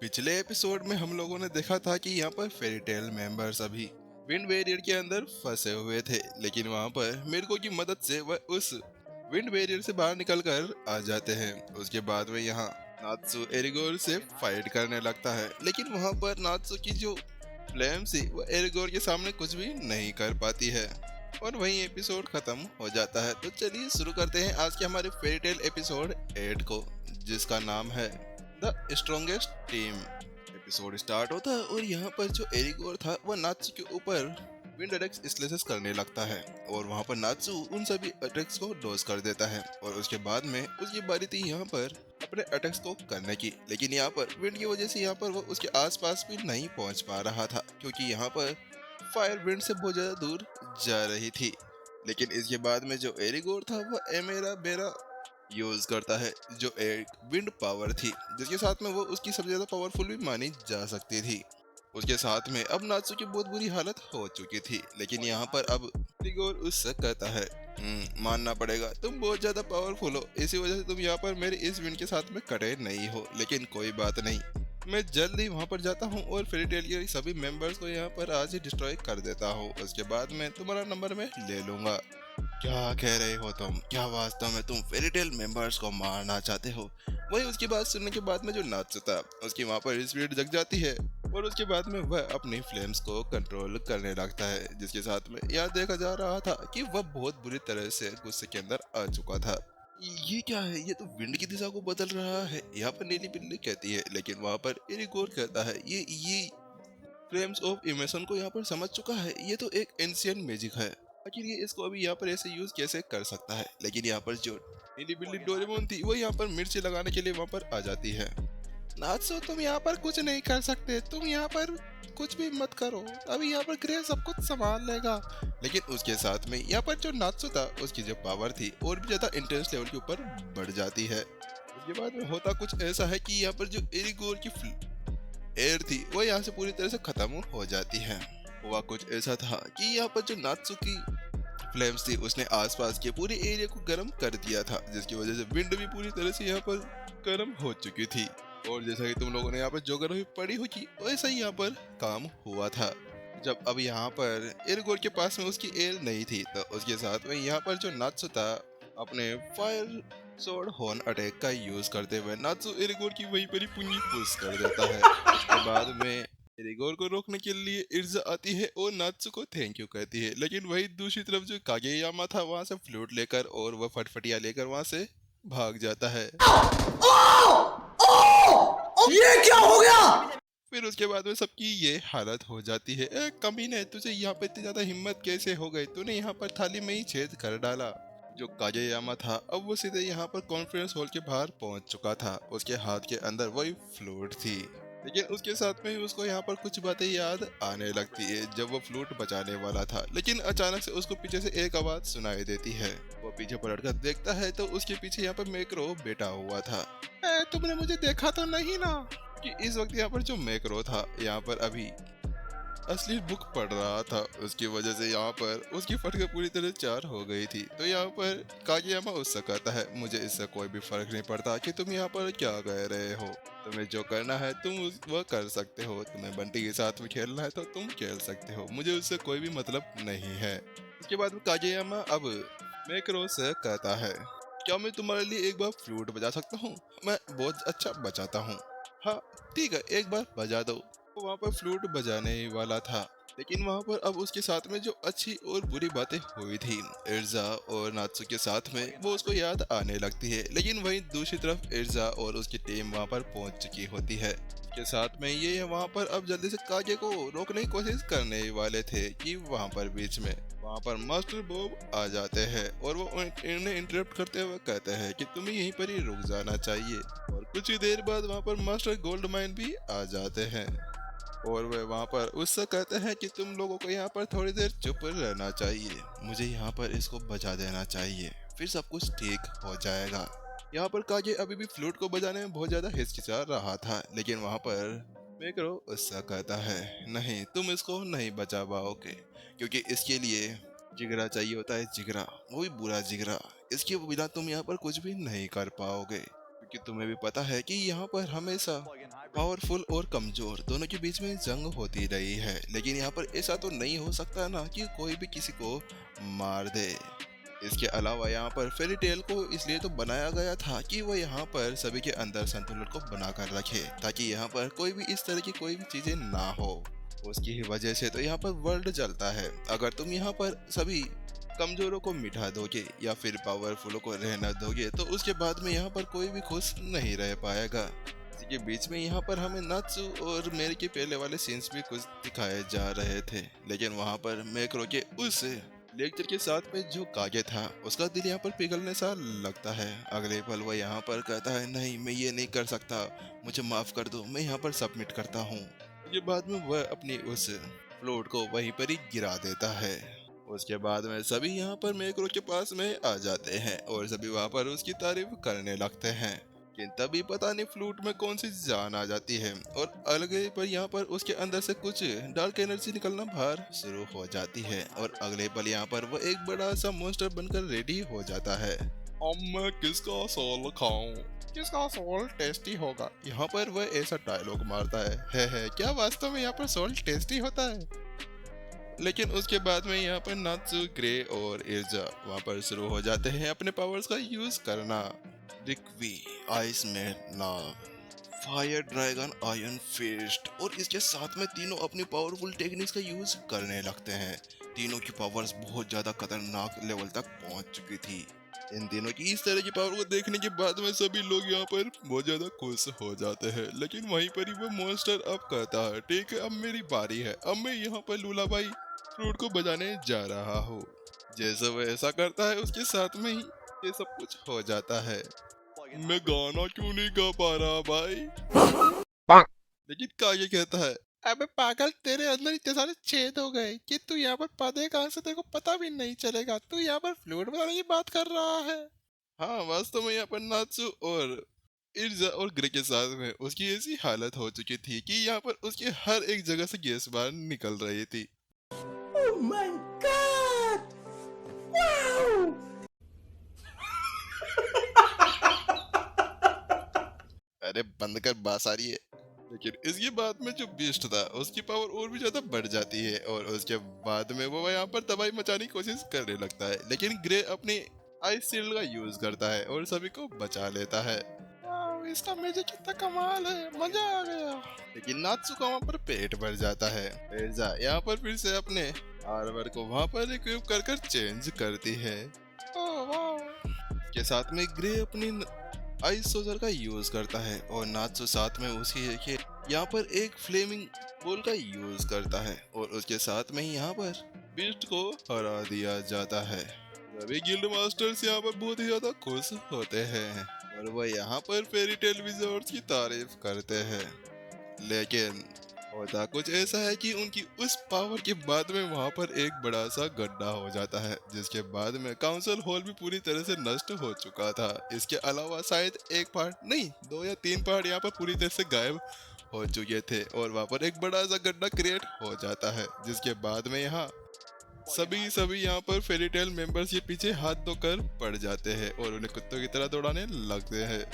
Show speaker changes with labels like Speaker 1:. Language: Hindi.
Speaker 1: पिछले एपिसोड में हम लोगों ने देखा था कि यहाँ पर फेरी टेल मेंबर्स अभी विंड बैरियर के अंदर फंसे हुए थे, लेकिन वहाँ पर मिर्को की मदद से वह उस विंड बैरियर से बाहर निकल कर आ जाते हैं। उसके बाद में यहाँ नात्सु एरिगोर से फाइट करने लगता है, लेकिन वहाँ पर नात्सु की जो फ्लेम थी वह एरिगोर के सामने कुछ भी नहीं कर पाती है और वहीं एपिसोड खत्म हो जाता है। तो चलिए शुरू करते हैं आज के हमारे फेरी टेल एपिसोड 8 को, जिसका नाम है the strongest team. Episode start होता है और यहाँ पर जो एरिगोर था वह नात्सु के ऊपर विंड अटैक्स स्लेसेस करने लगता है और वहाँ पर नात्सु उन सभी अटैक्स को डोज कर देता है और उसके बाद में उसकी बारी थी यहाँ पर अपने अटैक्स को करने की, लेकिन यहाँ पर विंड की वजह से यहाँ पर वो उसके आसपास भी नहीं पहुँच पा रहा था क्योंकि यहाँ पर फायर विंड से बहुत ज्यादा दूर जा रही थी। लेकिन इसके बाद में जो एरिगोर था वह एमेरा बेरा यूज करता है, जो एक विंड पावर थी जिसके साथ में वो उसकी सबसे ज्यादा पावरफुल भी मानी जा सकती थी। उसके साथ में अब नात्सु की बहुत बुरी हालत हो चुकी थी, लेकिन यहाँ पर अब एरिगोर उससे कहता है मानना पड़ेगा तुम बहुत ज्यादा पावरफुल हो, इसी वजह से तुम यहाँ पर मेरे इस विंड के साथ में कटे नहीं हो, लेकिन कोई बात नहीं, मैं जल्द ही वहां पर जाता हूँ और फेरी टेल के सभी मेंबर्स को यहाँ पर आज ही डिस्ट्रॉय कर देता हूँ, उसके बाद मैं तुम्हारा नंबर में ले लूंगा। क्या कह रहे हो तुम? क्या वास्तव में तुम फेरी टेल मेंबर्स को मारना चाहते हो? वही उसकी बात सुनने के बाद में जो नात्सु था उसकी वहां पर स्पीड जग जाती है और उसके बाद में वह अपनी फ्लेम्स को कंट्रोल करने लगता है, जिसके साथ में यह देखा जा रहा था कि वह बहुत बुरी तरह से गुस्से के अंदर आ चुका था। ये क्या है? ये तो विंड की दिशा को बदल रहा है, यहाँ पर नीली बिल्ली कहती है, लेकिन वहाँ पर एरिगोर कहता है ये फ्लेम्स ऑफ इमेशन को यहाँ पर समझ चुका है, ये तो एक एंशियंट मैजिक है, आखिर ये इसको अभी यहाँ पर ऐसे यूज कैसे कर सकता है। लेकिन यहाँ पर जो नीली बिल्ली डोरेमोन थी वो यहाँ पर मिर्ची लगाने के लिए वहाँ पर आ जाती है। नात्सु तुम यहाँ पर कुछ नहीं कर सकते, तुम यहाँ पर कुछ भी मत करो, अभी यहाँ पर ग्रे सब कुछ संभाल लेगा। लेकिन उसके साथ में यहाँ पर जो नात्सु था उसकी जो पावर थी और भी ज्यादा इंटेंस लेवल के ऊपर बढ़ जाती है। उसके बाद में होता कुछ ऐसा है कि यहाँ पर जो एरिगोर की एयर थी वो यहाँ से पूरी तरह से खत्म हो जाती है। हुआ कुछ ऐसा था कि यहाँ पर जो नात्सु की फ्लेम्स थी उसने आसपास के पूरे एरिया को गर्म कर दिया था, जिसकी वजह से विंड भी पूरी तरह से यहाँ पर गर्म हो चुकी थी और जैसा कि तुम लोगों ने यहाँ पर जो गर्मी पड़ी होगी वैसा ही यहाँ पर काम हुआ था। जब अब यहाँ पर एरगोर के पास में उसकी एयर नहीं थी तो उसके साथ में यहाँ पर जो नात्सु था अपने फायर सोड हॉर्न अटैक का यूज करते हुए नात्सु एरगोर की वहीं पर ही पूंजी पुश कर देता है। उसके बाद में एरिगोर को रोकने के लिए इर्जा आती है और नात्सु को थैंक यू कहती है, लेकिन वही दूसरी तरफ जो कागेयामा था वहां से फ्लूट लेकर और वह फटफटिया लेकर वहां से भाग जाता है।
Speaker 2: ये क्या हो गया?
Speaker 1: फिर उसके बाद में सबकी ये हालत हो जाती है। कमीने, तुझे यहाँ पे इतनी ज्यादा हिम्मत कैसे हो गई? तूने यहाँ पर थाली में ही छेद कर डाला। जो कागेयामा था अब वो सीधे यहाँ पर कॉन्फ्रेंस हॉल के बाहर पहुंच चुका था, उसके हाथ के अंदर वही फ्लूट थी, लेकिन उसके साथ में ही उसको यहाँ पर कुछ बातें याद आने लगती है। जब वो फ्लूट बजाने वाला था लेकिन अचानक से उसको पीछे से एक आवाज सुनाई देती है। वो पीछे पलटकर देखता है तो उसके पीछे यहाँ पर मैक्रो बैठा हुआ था। तुमने मुझे देखा तो नहीं ना? कि इस वक्त यहाँ पर जो मैक्रो था यहाँ पर अभी असली बुक पढ़ रहा था, उसकी वजह से यहाँ पर उसकी फटके पूरी तरह चार हो गई थी। तो यहाँ पर कागेयामा उससे कहता है मुझे इससे कोई भी फर्क नहीं पड़ता कि तुम यहाँ पर क्या कह रहे हो, तुम्हें जो करना है तुम वह कर सकते हो, तुम्हें बंटी के साथ में खेलना है तो तुम खेल सकते हो, मुझे उससे कोई भी मतलब नहीं है। उसके बाद में कागेयामा अब मैक्रो से कहता है क्या मैं तुम्हारे लिए एक बार फ्लूट बजा सकता हूँ? मैं बहुत अच्छा बजाता हूँ। हाँ ठीक है, एक बार बजा दो। वो वहाँ पर फ्लूट बजाने ही वाला था, लेकिन वहाँ पर अब उसके साथ में जो अच्छी और बुरी बातें हुई थी इर्जा और नात्सु के साथ में वो उसको याद आने लगती है। लेकिन वहीं दूसरी तरफ इर्जा और उसकी टीम वहाँ पर पहुँच चुकी होती है। के साथ में ये वहाँ पर अब जल्दी से कागे को रोकने की कोशिश करने वाले थे कि वहाँ पर बीच में वहाँ पर मास्टर बॉब आ जाते हैं और वो इन्हें इंटरप्ट करते हुए कहते हैं कि तुम्हें यहीं पर ही रुक जाना चाहिए। और कुछ ही देर बाद वहाँ पर मास्टर गोल्ड माइन भी आ जाते हैं और वे वहाँ पर उससे कहते हैं कि तुम लोगों को यहाँ पर थोड़ी देर चुप रहना चाहिए, मुझे यहाँ पर इसको बजा देना चाहिए, फिर सब कुछ ठीक हो जाएगा। यहाँ पर कागे अभी भी फ्लूट को बजाने में बहुत ज्यादा हिचकिचा रहा था, लेकिन वहाँ पर मैक्रो उससे कहता है नहीं तुम इसको नहीं बचा पाओगे, क्योंकि इसके लिए जिगरा चाहिए होता है, जिगरा, वो भी बुरा जिगरा, इसके बिना तुम यहाँ पर कुछ भी नहीं कर पाओगे, क्योंकि तुम्हें भी पता है कि यहाँ पर हमेशा पावरफुल और कमजोर दोनों के बीच में जंग होती रही है, लेकिन यहाँ पर ऐसा तो नहीं हो सकता ना कि कोई भी किसी को मार दे। इसके अलावा यहाँ पर फेरी टेल को इसलिए तो बनाया गया था कि वो यहाँ पर सभी के अंदर संतुलन को बनाकर रखे, ताकि यहाँ पर कोई भी इस तरह की कोई भी चीजें ना हो। उसकी ही वजह से तो यहाँ पर वर्ल्ड चलता है। अगर तुम यहाँ पर सभी कमजोरों को मिटा दोगे या फिर पावरफुलों को रहना दोगे तो उसके बाद में यहाँ पर कोई भी खुश नहीं रह पाएगा। इसी के बीच में यहाँ पर हमें नात्सु और मेरी के पहले वाले सीन्स भी कुछ दिखाए जा रहे थे, लेकिन वहाँ पर मैक्रो के उस लेक्चर के साथ में जो कागे था उसका दिल यहाँ पर पिघलने सा लगता है। अगले पल वह यहाँ पर कहता है, नहीं मैं ये नहीं कर सकता, मुझे माफ कर दो, मैं यहाँ पर सबमिट करता हूँ। ये बाद में वह अपनी उस फ्लोट को वहीं पर ही गिरा देता है। उसके बाद में सभी यहाँ पर मैक्रो के पास में आ जाते हैं और सभी वहाँ पर उसकी तारीफ करने लगते हैं। लेकिन तभी पता नहीं फ्लूट में कौन सी जान आ जाती है और अलग पर यहाँ पर उसके अंदर से कुछ डार्क एनर्जी निकलना बाहर शुरू हो जाती है और अगले पल यहाँ पर वो एक बड़ा सा मॉन्स्टर बनकर रेडी हो जाता है। अब मैं किसका सोल खाऊं, किसका सोल टेस्टी होगा। यहाँ पर वह ऐसा डायलॉग मारता है क्या वास्तव में यहाँ पर सोल टेस्टी होता है। लेकिन उसके बाद में यहाँ पर नात्सु, ग्रे और इर्जा वहाँ पर शुरू हो जाते हैं अपने पावर्स का यूज करना। रिक्वी, आइस मैन नाग, फायर ड्रैगन, आयरन फिस्ट, और इसके साथ में तीनों अपनी पावरफुल टेक्निक्स का यूज करने लगते हैं। तीनों की पावर्स बहुत ज्यादा खतरनाक लेवल तक पहुंच चुकी थी। इन तीनों की इस तरह की पावर को देखने के बाद में सभी लोग यहाँ पर बहुत ज्यादा खुश हो जाते हैं, लेकिन वहीं पर ही वो मॉन्स्टर अब कहता है, ठीक है अब मेरी बारी है, अब मैं यहाँ पर लूलाबाई फ्लूट को बजाने जा रहा हूँ। जैसे वो ऐसा करता है उसके साथ में ही ये सब कुछ हो जाता है। मैं गाना क्यों नहीं गा पा रहा भाई। लेकिन कागे कहता है, अबे पागल, तेरे अंदर इतने सारे छेद हो गए कि तू यहाँ पर पदे कहाँ से तेरे को पता भी नहीं चलेगा, तू यहाँ पर फ्लूट बजाने की बात कर रहा है। हाँ वास्तव में यहाँ पर नात्सु और इर्जा और ग्रे के साथ में उसकी ऐसी हालत हो चुकी थी कि यहाँ पर उसके हर एक जगह से गैस बाहर निकल रही थी।
Speaker 2: Oh my God! Wow!
Speaker 1: अरे बंद कर, बास आ रही है। लेकिन इसके बाद में जो बीस्ट था उसकी पावर और भी ज्यादा बढ़ जाती है और उसके बाद में वो यहाँ पर तबाही मचाने की कोशिश करने लगता है, लेकिन ग्रे अपनी आइस शील्ड का यूज करता है और सभी को बचा लेता है। वाव, इसका मैजिक कितना कमाल है, मजा आ गया। लेकिन नात्सु का वहाँ पर पेट भर जाता है। एर्जा यहाँ पर फिर से अपने आर्मर को वहाँ पर इक्विप कर कर चेंज करती है। ओह वाव। के साथ में ग्रे अपनी आइस सोजर का यूज करता है और नात्सु साथ में उसकी यहाँ पर एक फ्लेमिंग बॉल का यूज करता है और उसके साथ में ही यहाँ पर बीस्ट को हरा दिया जाता है। सभी गिल्ड मास्टर्स यहाँ पर बहुत ही ज्यादा खुश होते हैं और वह यहाँ पर फेरी टेल विज़ार्ड्स की तारीफ करते हैं। लेकिन होता कुछ ऐसा है कि उनकी उस पावर के बाद में वहाँ पर एक बड़ा सा गड्ढा हो जाता है, जिसके बाद में काउंसिल हॉल भी पूरी तरह से नष्ट हो चुका था। इसके अलावा शायद एक पार्ट नहीं, 2 या 3 पार्ट यहाँ पर पूरी तरह से गायब हो चुके थे और वहाँ पर एक बड़ा सा गड्ढा क्रिएट हो जाता है, जिसके बाद में यहाँ सभी यहाँ पर फेरी टेल मेंबर्स ये पीछे हाथ धोकर पड़ जाते हैं और उन्हें कुत्तों की तरह दौड़ाने लगते हैं।